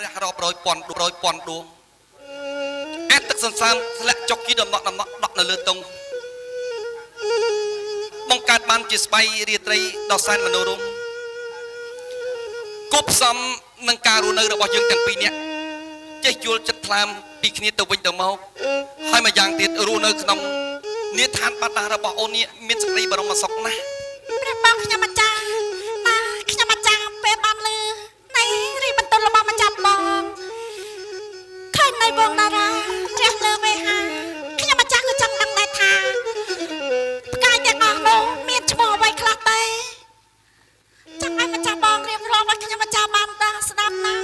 រះរាប់រយពាន់ដួងអែទឹកសន្សានធ្លាក់ចុកគីដំណក់ដកនៅលើតុងបង្កើតបានជាស្បៃរាត្រីដ៏សែនមនោរម្យគប់ផ្សំនឹងការរស់នៅរបស់យើងទាំងពីរនាក់ចេះយល់ចិត្តថ្លើមពីគ្នាទៅវិញទៅមកហើយម្យ៉ាងទៀតរស់នៅក្នុងនាឋានបាតារបស់អូននេះមានសេចក្តីបរមសុខណាស់ព្រះបងខ្ញុំអាចារ្យខ្ញុំអាចារ្យពេលបានលឺនៃរីបន្ទន់របស់ម្ចាស់បងឃើញនៃវងតារារះលើវេហាខ្ញុំអាចារ្យក៏ចង់ដឹងដែរថាផ្កាយទាំងអស់នោះមានឈ្មោះអ្វីខ្លះទេចាំឲ្យម្ចាស់បងរៀបរាប់ឲ្យខ្ញុំអាចារ្យបានដឹងស្ដាប់ណា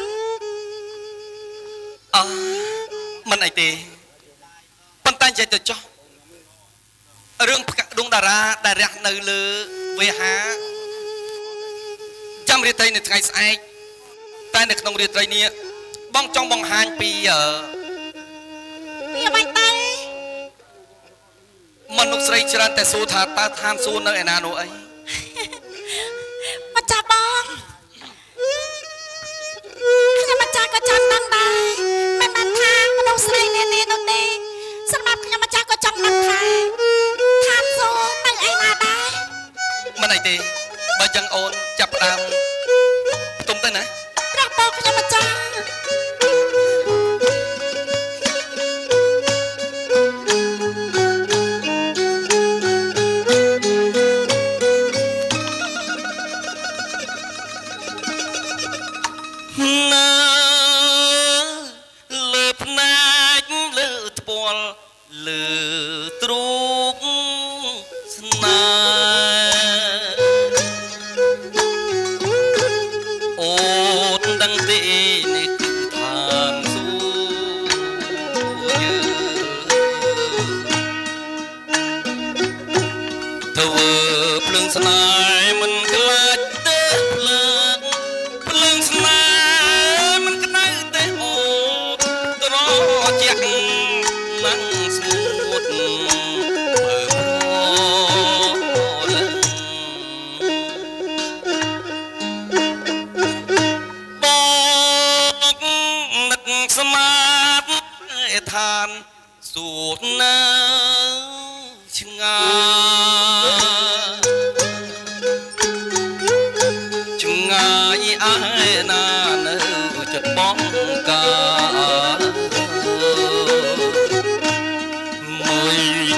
មិនអីទេប៉ុន្តែនិយាយទៅចោះរឿងផ្កាដួងតារាដែលរះនៅលើវេហាចាំរាត្រីនៅថ្ងៃស្អែកតែនៅក្នុងរាត្រីនេះបងចង់បង្ហាញពីអ្វីទៅមនុស្សស្រីច្រើនតែសួរថាតើឋានសួគ៌នៅឯណានោះអីម្ចាស់បងខ្ញុំអាចារ្យក៏ចង់ដឹងដែរមិនបានថាមនុស្សស្រីនានានោះទេសម្រាប់ខ្ញុំអាចារ្យក៏ចង់ដឹងថាឋានសួគ៌នៅឯណាដែរមិនអីទេបើចឹងអូនចាប់ផ្ដើមផ្ទុំទៅណាព្រះបងខ្ញុំអាចារ្យលើទ្រូកស្នេហ៍អូនដឹងទេនេះគឺឋានសួគ៌យើងធ្វើភ្លើងស្នេហ៍មិនខ្លាចទេភ្លើងស្នេហ៍មិនក្តៅទេអូនត្រជាក់មិនស្ងួតមើលប្រលឹងបងនឹកស្មាតឋានសួគ៌នៅឆ្ងាយឯណានៅចិត្តបងកា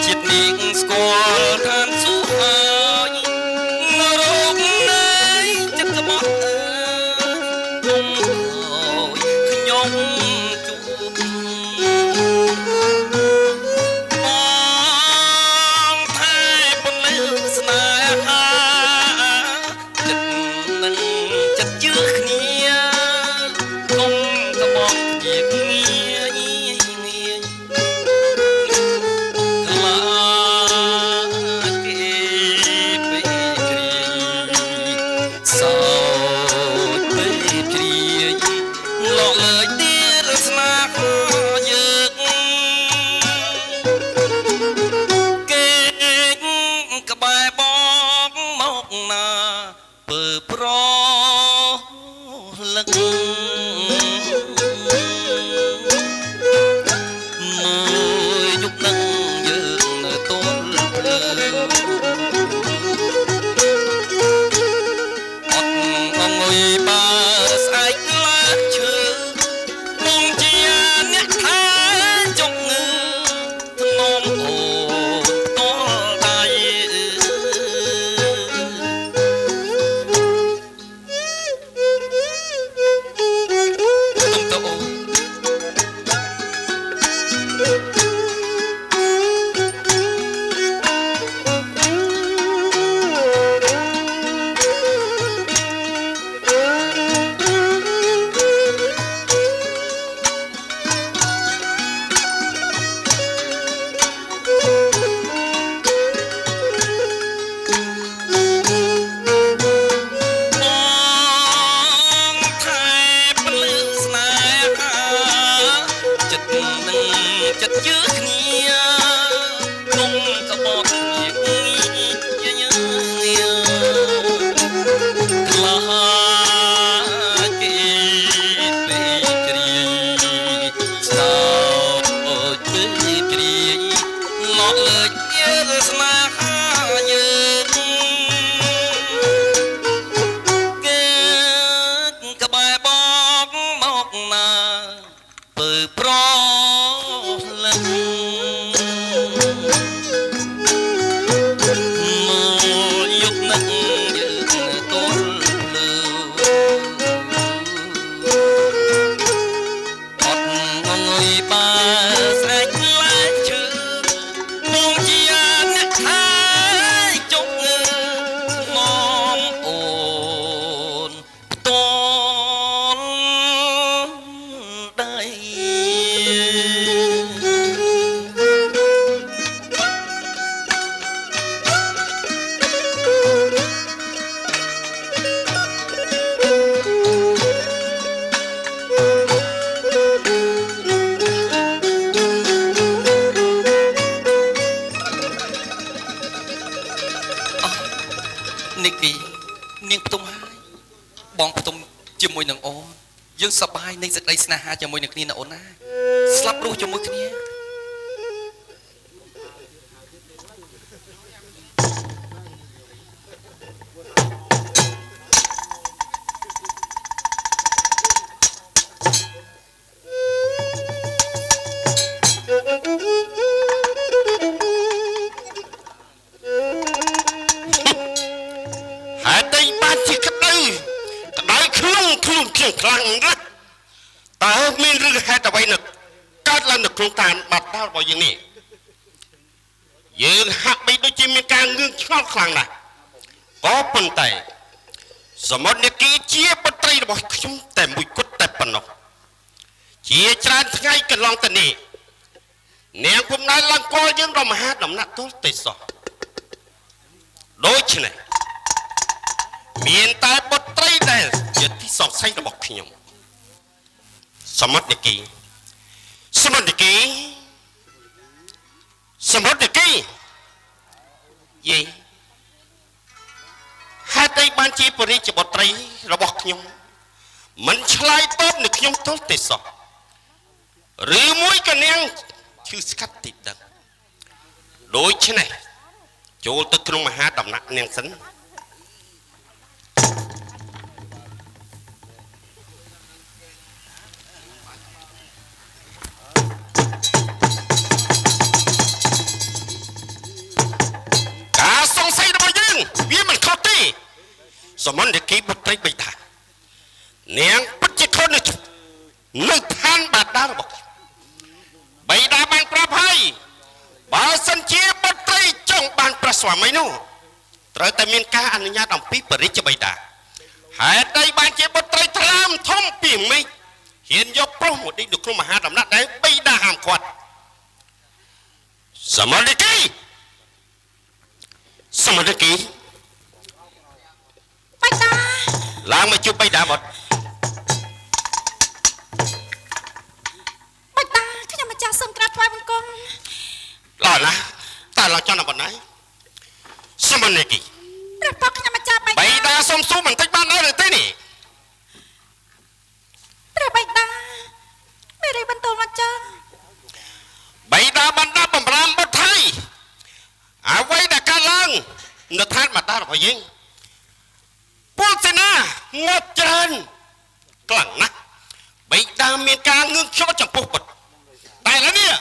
ជាតិនាងស្គាល់ឋានសួគ៌ហើយរោគនៃចិត្តក្បត់ខ្ញុំជួបបងថែពន្លឺស្នេហាចិត្តនឹងចិត្តជឿគ្នាកុំក្បត់ជាប្រលឹកមួយយុគនឹងយើងនៅទល់ភ្លើងអត់ងុយបើស្អែកក្លាឈើបងជាអ្នកថាចុកងើធ្នមអូតល់ដៃចិត្តជឿគ្នាគុំក្បត់គ្នាញញខ្លាចគេពេក យើងសប្បាយនៃសេចក្តីស្នេហាជាមួយនឹងគ្នាណាអូនណាស្លាប់រស់ជាមួយគ្នាខ្លាំងណាស់តើមានរឿងហេតុអ្វីនៅកើតឡើងនៅក្នុងតាមបាត់ដាល់របស់យើងនេះយើងហាក់បីដូចជាមានការងឿងឆ្ងល់ខ្លាំងណាស់ក៏ប៉ុន្តែសមត្ថនិគីជាបត្រីរបស់ខ្ញុំតែមួយគត់តែប៉ុណ្ណោះជាច្រើនថ្ងៃកន្លងទៅនេះនាងពុំដែលឡើងកលយើងដល់មហាដំណាក់ទល់ទេសោះដូច្នេះមានតែបត្រីដែលជាទីសង្ស័យរបស់ខ្ញុំសមត្ថនិគីយេហេតុអីបានជាពរិជ្ជបុត្រីរបស់ខ្ញុំមិនឆ្លើយតបនឹងខ្ញុំទល់ទេសោះឬមួយក៏នាងឈឺស្កាត់ទីដឹងដូច្នេះចូលទៅក្នុងមហាដំណាក់នាងសិនសមត្ថនិគីបុត្រីបិតានាងពិតជាខុសនៅឋានបាតារបស់បិតាបានប្រាប់ហើយបើសិនជាបុត្រីចង់បានព្រះស្វាមីនោះត្រូវតែមានការអនុញ្ញាតអំពីបរិជ្ជបិតាហេតុអីបានជាបុត្រីថ្លើមធំពីមេឃហ៊ានយកប្រុសមកដេកនៅក្នុងមហាដំណាក់ដែលបិតាហាមឃាត់សមត្ថនិគីបៃតាឡើងមកជួបបៃតាមកបៃតាខ្ញុំម្ចាស់សូមក្រាបថ្វាយបង្គំឡើយណាតើឡើយចង់ដល់ប៉ុណ្ណាសមត្ថនិគីព្រះពុកខ្ញុំម្ចាស់បៃតាសូមសួរបន្តិចបានដែរឬទេនេះព្រះបៃតាមេរីបន្ទូលមកចាបៃតាបានដាក់បំរាមបុត្រហើយអ្វីដែលកើតឡើងនៅឋានបាតារបស់យើងពលសេនាងត់ច្រើនខ្លាំងណាស់បិតាមានការងឿងខ្ជាប់ចំពោះបុត្រតែឥឡូវនេះ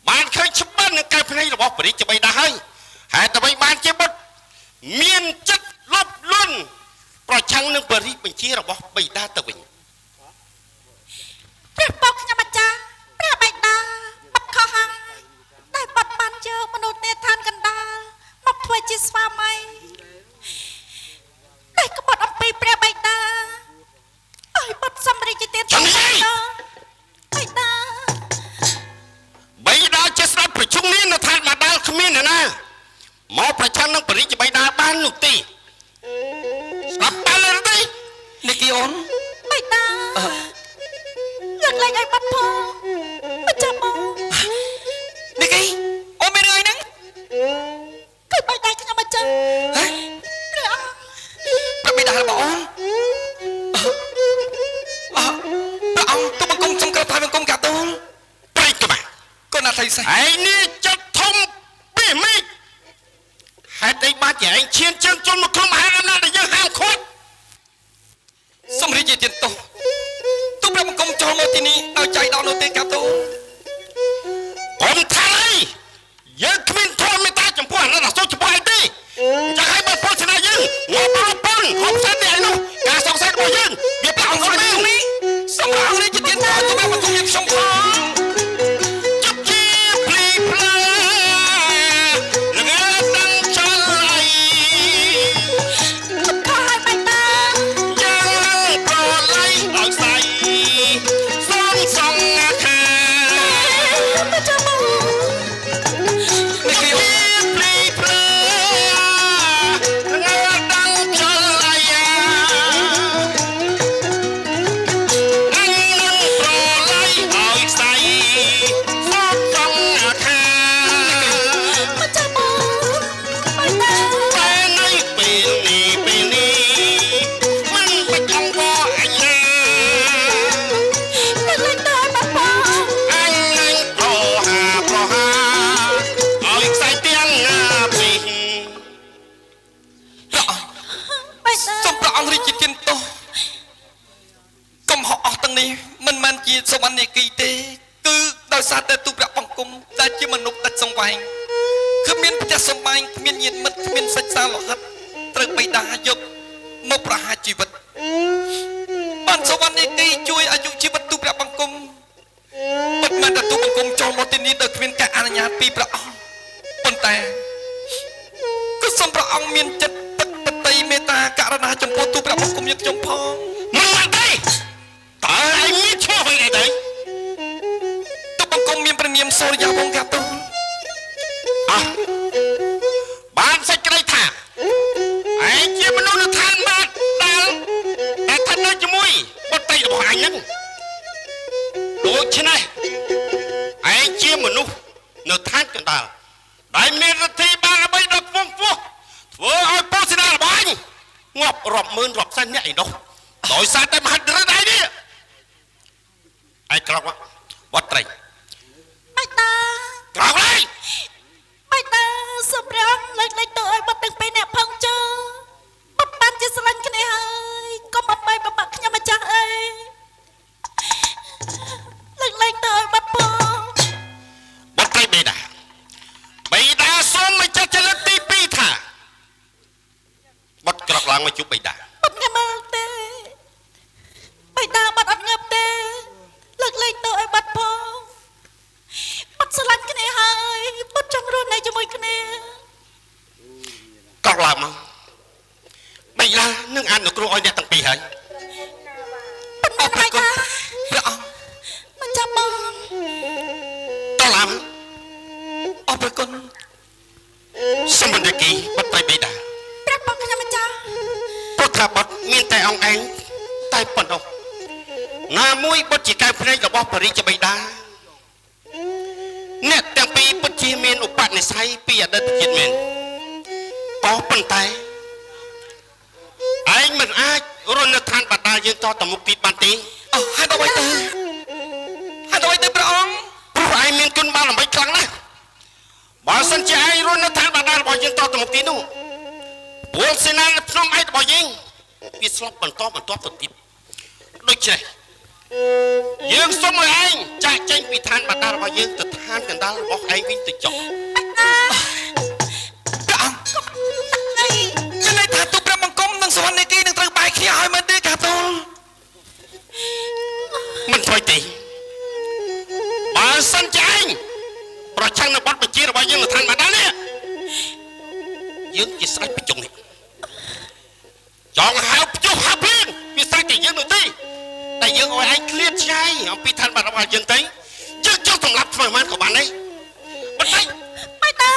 បានឃើញច្បាស់នឹងកែភ្នែករបស់ព្រះរាជបិតាហើយហេតុអ្វីបានជាបុត្រមានចិត្តលបលន់ប្រឆាំងនឹងបរិបញ្ជារបស់បិតាទៅវិញព្រះពុកខ្ញុំម្ចាស់ព្រះបិតាបាត់ខុសហើយដែលបាត់បានយកមនុស្សនេឋានកណ្ដាលមកធ្វើជាស្វាមីតែក្បត់អំពីព្រះបិតាឲ្យបាត់សម្រេចទៀតទៅបិតាជាស្ដេចប្រជុំនេះនៅឋានបាតាលគ្មានអ្នកណាមកប្រឆាំងនឹងបរិជ្ជបិតាបាននោះទេស្ដាប់បានឬទេនិគីអូនបិតាយកលេងឲ្យបាត់ផងមិនចាំមកនិគីអូនមានរឿងអីហ្នឹងគឺបិតាខ្ញុំមកចាំព្រះបិតារបស់អូនព្រះអង្គទុំបង្គំសំក្រាបថ្វាយបង្គំកាទូលព្រៃក្បាកូនអធិសេសឯនេះចិត្តធំពីមេឃហេតុអីបានជាឯងឈានជើងជន់មកក្នុងមហាអំណាចដែលយើងហាមឃាត់សូមរីករាយទៀតទោសទុំព្រះបង្គំចូលមកទីនេះឲ្យចៃដន្យនោះទេកាទូលកុំថាអីយើងគ្មានធម៌មេត្តាចំពោះអរិយសុខចំពោះឯងទេចាឲ្យបើពលសេនាយើងងាប់ប្រពន្ធហូបសាច់នេះឯនោះការសង្ស័យរបស់យើងវាប្រអងស្មាននេះសម្រាប់នេះជាទៀតទៅទុំព្រះបង្គំយើងខ្ញុំផងចាប់ជាភ្លីភ្លើល្ងើតាំងចលអីខោឲ្យបៃតាយើងប្រឡៃឲ្យស្អីសងខាមិនចាំមកនិគីអូនភ្លីភ្លើល្ងើតាំងចលអី ជាសវណ្ណនីគីទេគឺដោយសារតែទូព្រះបង្គំដែលជាមនុស្សទឹកសង្វែងគ្មានផ្ទះសម្បែងគ្មានញាតិមិត្តគ្មានសាច់សាលោហិតត្រូវបិតាយកមកប្រហារជីវិតបានសវណ្ណនីគីជួយអាយុជីវិតទូព្រះបង្គំពិតមែនតែទូបង្គំចូលមកទីនេះដោយគ្មានការអនុញ្ញាតពីព្រះអង្គប៉ុន្តែគឺសូមព្រះអង្គមានចិត្តទឹកតីមេត្តាករណាចំពោះទូព្រះបង្គំយើងខ្ញុំផងមិនបានទេតើឯងមានឈ្មោះអ្វីដែរទូបង្គំមានព្រះនាមសូរិយាវង្សកាទូលបានសេចក្តីថាឯងជាមនុស្សនៅឋានបាតដែលស្ថិតនៅជាមួយបុត្រីរបស់អញហ្នឹងដូច្នេះឯងជាមនុស្សនៅឋានកណ្ដាលដែលមានរទ្ធីបារមីដ៏ខ្ពង់ខ្ពស់ធ្វើឲ្យពោសេនារបស់អញងាប់រាប់ម៉ឺនរាប់សែនអ្នកឯនោះដោយសារតែមហិទ្ធិឫទ្ធិឯនេះឯក្រោកវត្តត្រីបៃតាក្រោកឡើយបៃតាសម្រាប់លើកលែងទៅឲ្យបាត់ទាំងពីរអ្នកផងជើបាត់បានជាស្រឡាញ់គ្នាហើយកុំអបាយបបាក់ខ្ញុំម្ចាស់អើយលើកលែងទៅឲ្យបាត់ផងបាត់ត្រីបេដាសូមមកចាត់ចលិតទី2ថាបាត់ក្រោកឡើងមកជួបបេដាបាត់ងើបទេបៃតាបាត់អត់ងើបទេលើកលែងទៅឲ្យបាត់ផងបាត់ស្រឡាញ់គ្នាហើយបាត់ចង់រស់នៅជាមួយគ្នាក្រោកឡើងមកបេដានឹងអនុគ្រោះឲ្យអ្នកទាំងពីរហើយប៉ុន្តែបៃតាព្រះអង្គមិនចាំបងក្រោកឡើងអរគុណសមន្តគីបាត់ត្រីបេដាព្រះបងខ្ញុំម្ចាស់ពុទ្ធបុត្រមានតែអង្គឯងតែប៉ុណ្ណោះណាមួយបុត្រជាកែវភ្នែករបស់បរិជ្ជបិតាអ្នកទាំងពីរពិតជាមានឧបនិស្ស័យពីអតីតជាតិមែនប៉ុន្តែឯងមិនអាចរស់នៅឋានបតាយើងតទៅមុខទៀតបានទេហេតុអ្វីទៅព្រះអង្គព្រោះឯងមានគុណបារមីខ្លាំងណាស់បើសិនជាឯងរស់នៅឋានបតារបស់យើងតទៅមុខទៀតនោះពលសេនាភ្នំឯករបស់យើងវាស្លាប់បន្តទៅទៀតដូច្នេះយើងសូមឲ្យឯងចាក់ចេញពីឋានបតារបស់យើងទៅឋានកណ្ដាលរបស់ឯងវិញទៅចុះព្រះអង្គមានន័យថាទូព្រះបង្គំនិងសវណ្ណនីគីនឹងត្រូវបែកគ្នាឲ្យមែនទេកាទូលមិនធ្វើទេបើសិនជាឯងប្រឆាំងនៅបទបញ្ជារបស់យើងនៅឋានបតានេះយើងជាស្រេចប្រជុំនេះចង់ហៅភ្ជុះហៅភ្លៀងវាស្រេចតែយើងនោះទេតែយើងឲ្យឯងឃ្លាតឆ្ងាយអំពីឋានបតារបស់យើងទៅយើងចង់សម្លាប់ធ្វើមិនក៏បានដែរបន្តិចបៃតា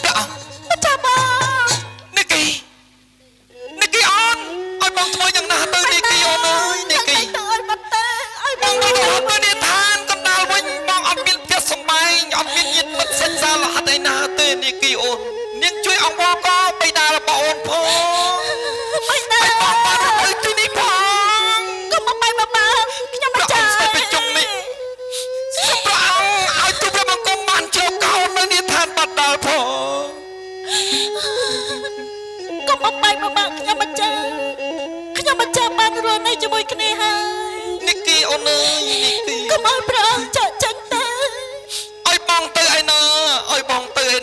ព្រះអង្គមិនចាំបងនីគីអូនឲ្យបងធ្វើយ៉ាងណាទៅនីគីអូនអើយនីគីទៅឲ្យបាត់ទេឲ្យបងទៅទៅនេះឋានកណ្ដាលវិញបងអត់មានផ្ទះសម្បែងអត់មានញាតិមិត្តសិក្សាលហិតឯណាទេនីគីអូននាងជួយអង្វរក៏បិតារបស់អូនផងបៃតាបងបានទៅទីនេះផងកុំអបាយបបាក់ខ្ញុំម្ចាស់ស្ពេចជុំនេះសូមព្រះអង្គឲ្យទូព្រះបង្គំបានជ្រកកោននៅនេះឋានបតាផងកុំអបាយបបាក់ខ្ញុំម្ចាស់បានរស់នៅជាមួយគ្នាហើយនីគីអូនអើយនីគីកុំឲ្យព្រះអង្គចាក់ចេញទៅឲ្យបងទៅឯ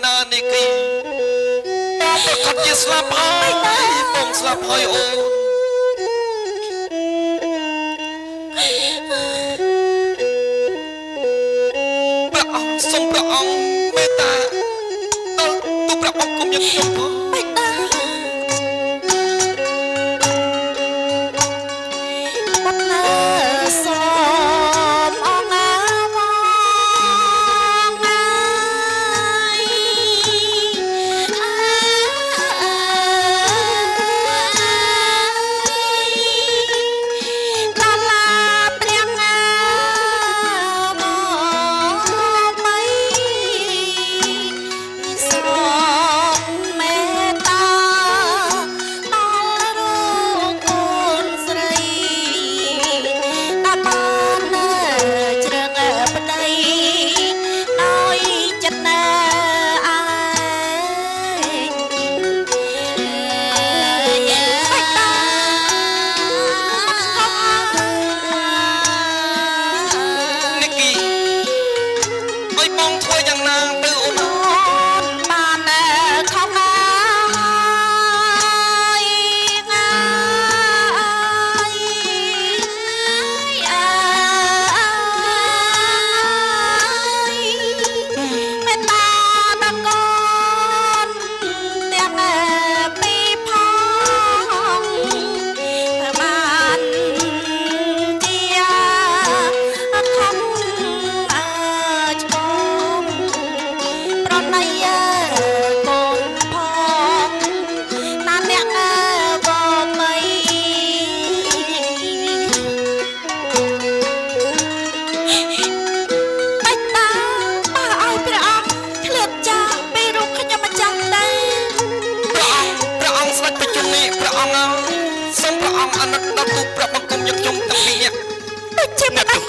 ណានីគីបងប្រកាសជាស្លាប់ហើយបងស្លាប់ហើយអូនព្រះអង្គសូមព្រះអង្គមេត្តាដល់ទូព្រះបង្គំយ៉ាងខ្ញុំផងបៃតាបាត់ណាសូមអងណាវងណាម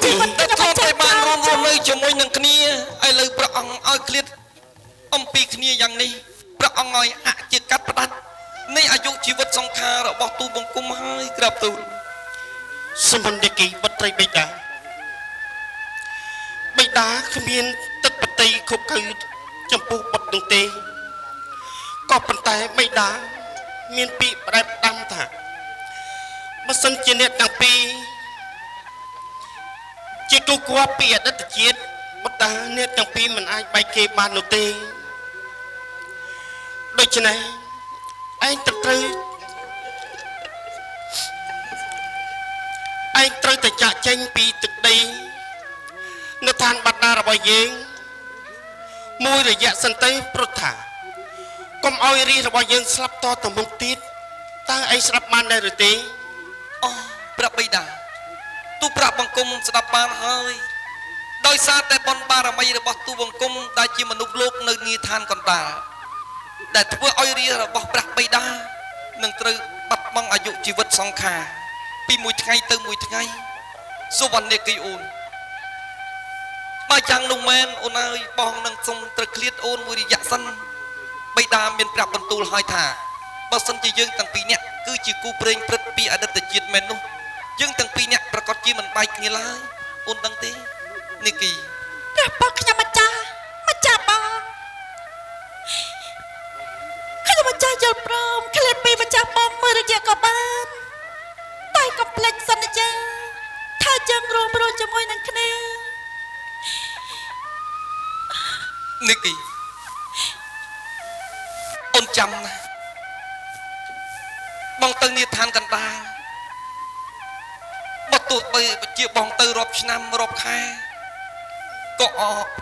ជីវិត តែ ខ្ញុំ ធ្លា មិន ប់ ចាំ តែបាន បាន រួមរស់នៅជាមួយនឹងគ្នាឥឡូវព្រះអង្គឲ្យឃ្លាតអំពីគ្នាយ៉ាងនេះព្រះអង្គឲ្យអជាកាត់ផ្ដាច់នៃអាយុជីវិតសង្ខាររបស់ទូបង្គំហើយក្រាបទូល សម្បត្តិគីបុត្រីបិតាគ្មានទឹកបតីគ្រប់គឺចំពោះបុត្រនោះទេក៏ប៉ុន្តែបិតាមានពាក្យផ្ដែផ្ដាំថាបើសិនជាអ្នកទាំងពីរជាគូគប់ពីអតីតជាតិបុតាអ្នកទាំងពីរមិនអាចបែកគេបាននោះទេដូច្នេះឯងត្រូវតែចាក់ចេញពីទឹកដីនៅឋានបដារបស់យើងមួយរយៈសិនទៅព្រោះថាកុំឲ្យរាជរបស់យើងស្លាប់តទៅមុខទៀតតើឯងស្ដាប់បានដែរឬទេ អូព្រះបិតាទូប្រាប់បង្គំស្ដាប់បានហើយដោយសារតែបុណ្យបារមីរបស់ទូបង្គំដែលជាមនុស្សលោកនៅនីឋានកណ្ដាលដែលធ្វើឲ្យរាជរបស់ព្រះបិតានឹងត្រូវបាត់បង់អាយុជីវិតសង្ខារពីមួយថ្ងៃទៅមួយថ្ងៃសុវណ្ណគីអូនបើចាំងនោះមែនអូនអើយបងនឹងសុំត្រូវឃ្លាតអូនមួយរយៈសិនបិតាមានប្រាប់បន្ទូលឲ្យថាបើសិនជាយើងទាំងពីរនាក់គឺជាគូព្រេងព្រឹត្តពីអតីតជាតិមែននោះយើងទាំងពីរនាក់ប្រកាសជាមិនបែកគ្នាឡើយអូនដឹងទេនីគី ព្រះបងខ្ញុំម្ចាស់បងខ្ញុំម្ចាស់យល់ព្រមឃ្លាតពីម្ចាស់បងមួយរយៈក៏បានតែកុំភ្លេចសន្យាថាយើងរួមរស់ជាមួយនឹងគ្នា នីគីអូនចាំណាបងទៅនីឋានកណ្ដាលបើទោះបីជាបងទៅរាប់ឆ្នាំរាប់ខែ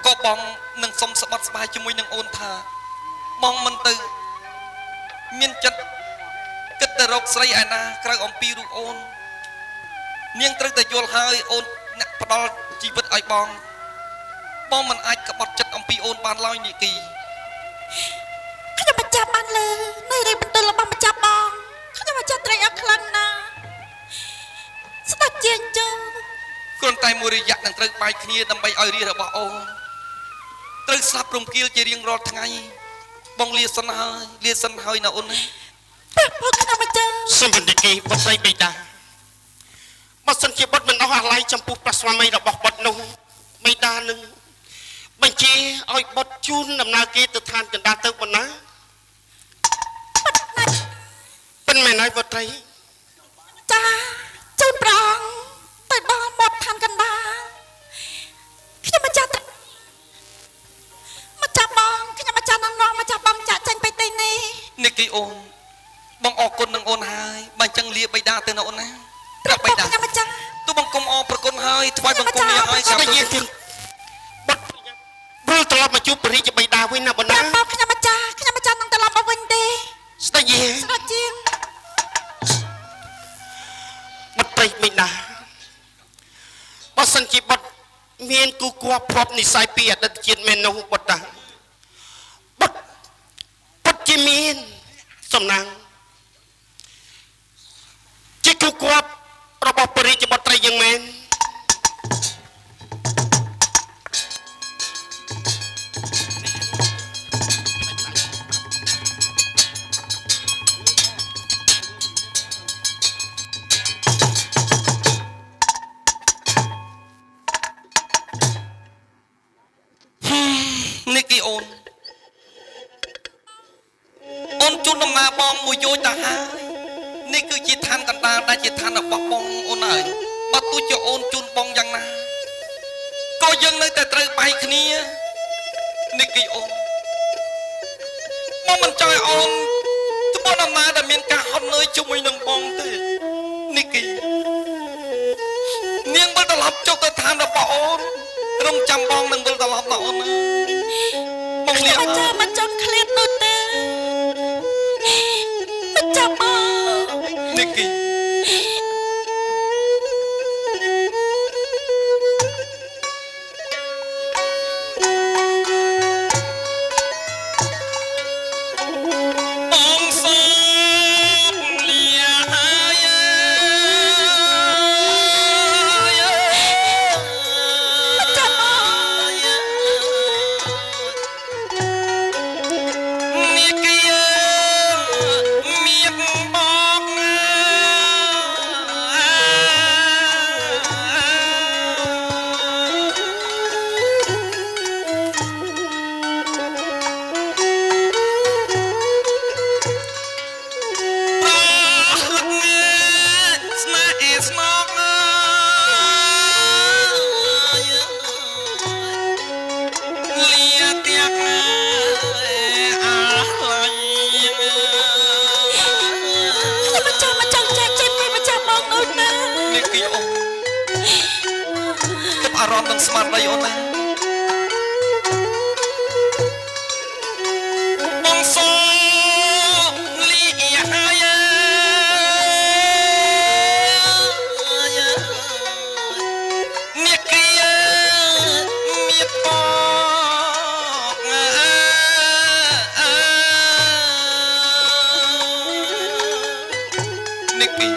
ក៏បងនឹងសុំស្បត់ស្បាយជាមួយនឹងអូនថាបងមិនទៅមានចិត្តគិតទៅរកស្រីឯណាក្រៅអំពីរូបអូននាងត្រូវតែយល់ហើយអូនអ្នកផ្ដល់ជីវិតឲ្យបងមិនអាចក្បត់ចិត្តអំពីអូនបានឡើយនីគី ខ្ញុំម្ចាស់បានលើនៅរីបន្ទល់របស់ម្ចាស់បងខ្ញុំម្ចាស់ត្រេកអរខ្លាំងណាស់ស្ដេចជាជើង គ្រាន់តែមួយរយៈនឹងត្រូវបែកគ្នាដើម្បីឲ្យរាជរបស់អូនត្រូវស្លាប់រំគាលជារៀងរាល់ថ្ងៃបងលាសិនហើយណាអូនណា ព្រះបងខ្ញុំម្ចាស់ សម្បត្តិគីបុត្រីបិតាបើសិនជាបុត្រមិនអស់អាល័យចំពោះព្រះស្វាមីរបស់បុត្រនោះបិតានឹងបញ្ជាឲ្យបុត្រជូនដំណើរគេទៅឋានកណ្ដាលទៅប៉ុណ្ណាប៉ុន្តែមិនហើយបុត្រី ចាជូនប្រងទៅដល់មាត់ឋានកណ្ដាលខ្ញុំម្ចាស់បងខ្ញុំម្ចាស់នាំម្ចាស់បងចាក់ចេញពីទីនេះ នីគីអូនបងអរគុណនឹងអូនហើយបើអញ្ចឹងលាបិតាទៅណាអូនណាព្រះបិតា ខ្ញុំម្ចាស់ ទូបង្គំអរប្រគុណហើយថ្វាយបង្គំលាហើយ ស្ដេចយាយទៀតបុត្រវិលត្រឡប់មកជួបព្រះរាជបិតាវិញណាបណ្ណា ព្រះបងខ្ញុំម្ចាស់នឹងត្រឡប់មកវិញទេ ស្ដេចយាយ ស្ដេចជាង បុត្រីបិតាបើសិនជាបុត្រមានគូគប់ភពនិស័យពីអតីតជាតិមែននោះបុត្របុត្រជាមានសំណាងជាគូគប់របស់ព្រះរាជបុត្រីយ៉ាងមែន នីគីអូនជូនដំណើរបងមួយយោជទៅហើយនេះគឺជាឋានកណ្ដាលដែលជាឋានរបស់បងអូនហើយបើទោះជាអូនជូនបងយ៉ាងណាក៏យើងនៅតែត្រូវបែកគ្នានីគីអូនមកមិនចង់ឲ្យអូនធ្វើដំណើរដែលមានការហត់នឿយជាមួយនឹងបងទេនីគីនាងវិលត្រឡប់ចុះទៅឋានរបស់អូនរំចាំបងនឹងវិលត្រឡប់មកអូនណាបងលៀ ម្ចាស់មិនចង់ឃ្លាតនោះទេម្ចាស់បង នីគី បងសូមលាហើយ រម្មណ៍នឹងស្មារតីអូនណាបងសូលីហើយអ្នកគីមានបងអ្នកគី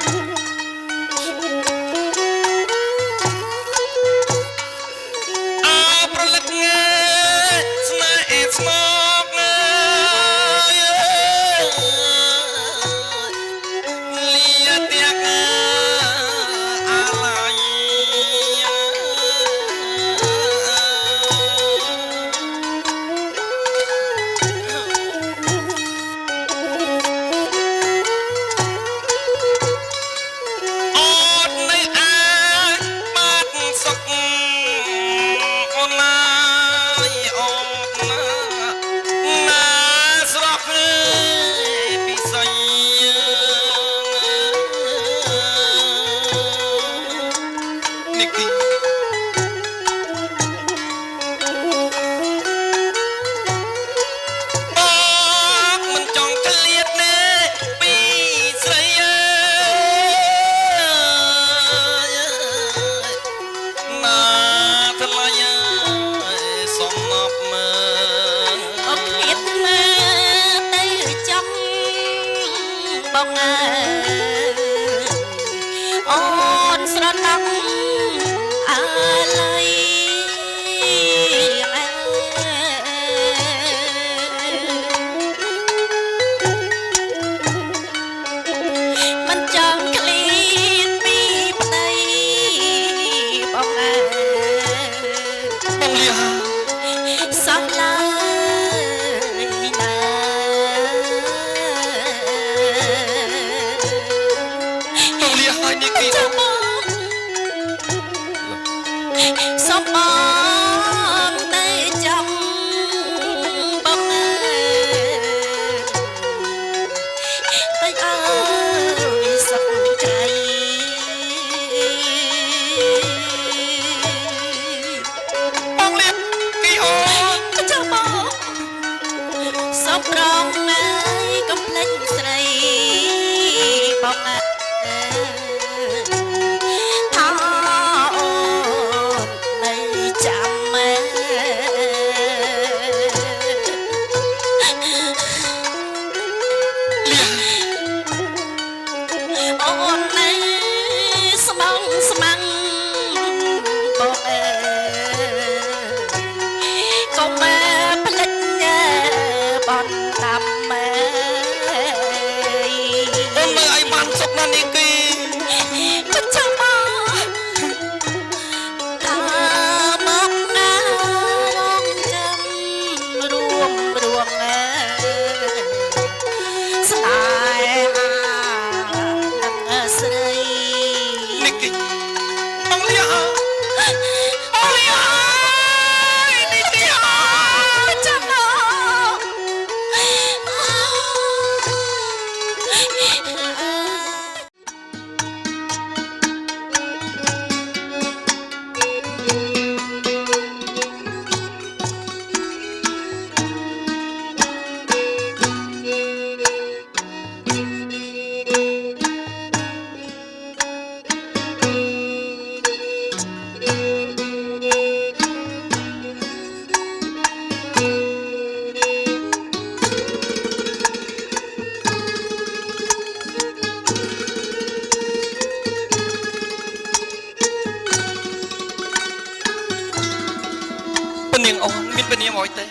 នាងអូនមានពនាមអីទេ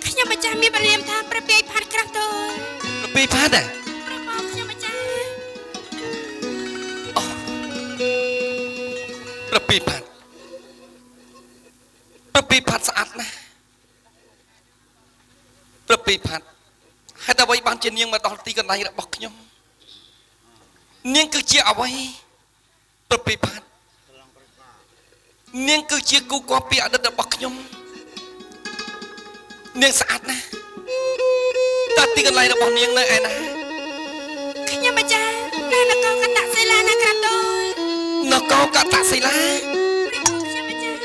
ខ្ញុំម្ចាស់មានព្រាមថាប្រពាយផាត់ក្រាស់តើប្រពាយផាត់ដែរខ្ញុំម្ចាស់អូប្រពាយផាត់ស្អាតណាស់ប្រពាយផាត់ហេតុអ្វីបានជានាងមកដល់ទីកន្លែងរបស់ខ្ញុំនាងគឺជាអ្វីប្រពាយផាត់នាងគឺជាគូគាប់ពីអតីតរបស់ខ្ញុំនាងស្អាតណាស់តើទីកន្លែងរបស់នាងនៅឯណាខ្ញុំម្ចាស់នៅនគរកតសិលាណាក្រាបទូលនគរកតសិលាខ្ញុំម្ចាស់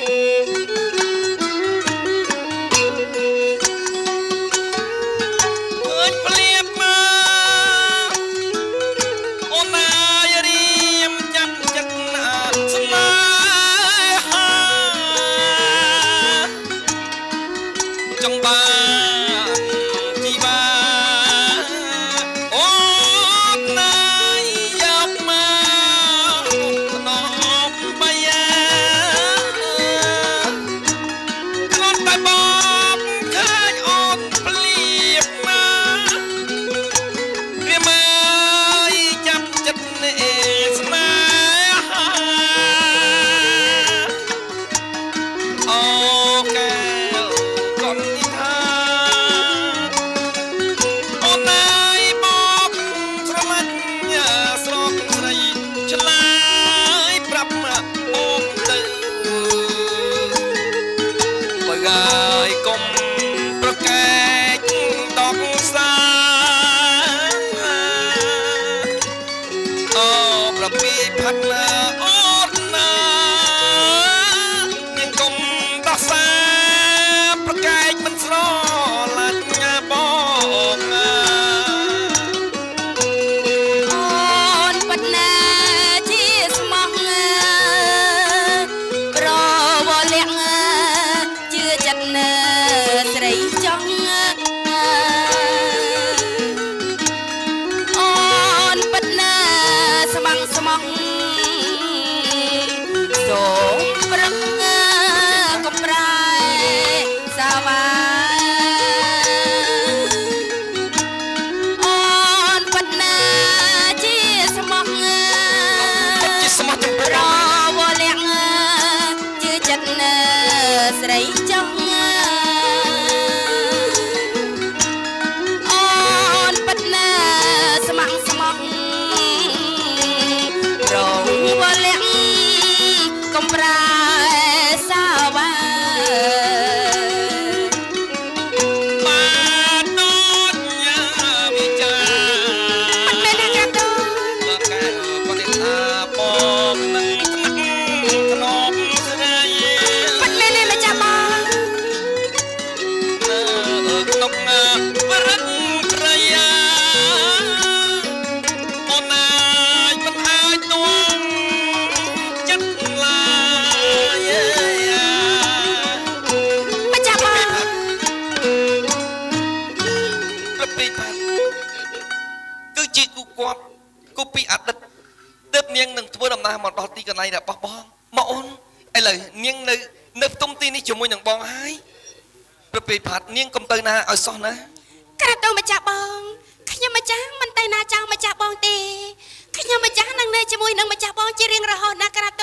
ស្រីចង់អូនពិតណាស្មងស្មងរងវលាក់កំប្រាសាវ៉ាបានដូចញ៉ាវិចាមិនមែនណាកាដូនបើកែក៏នេះថាបងនឹងស្មឹកខ្នងស្រីមិនមែនទេម្ចាស់បងក្នុងវរិទ្ធប្រយាអូនណាយមិនអាចទួងចិត្តឡាយម្ចាស់បងប្រពៃផាត់គឺជាគូគាត់គូពីអតីតទើបនាងនឹងធ្វើដំណើរមកដល់ទីកន្លែងរបស់បងមកអូនឥឡូវនាងនៅផ្ទុំទីនេះជាមួយនឹងបងហើយប្រពៃផាត់នាងកុំទៅណាឲ្យសោះណាក្រាបទូលម្ចាស់បងខ្ញុំម្ចាស់មិនទៅណាចោលម្ចាស់បងទេខ្ញុំម្ចាស់នឹងនៅជាមួយនឹងម្ចាស់បងជារៀងរហូតណាក្រាបទូ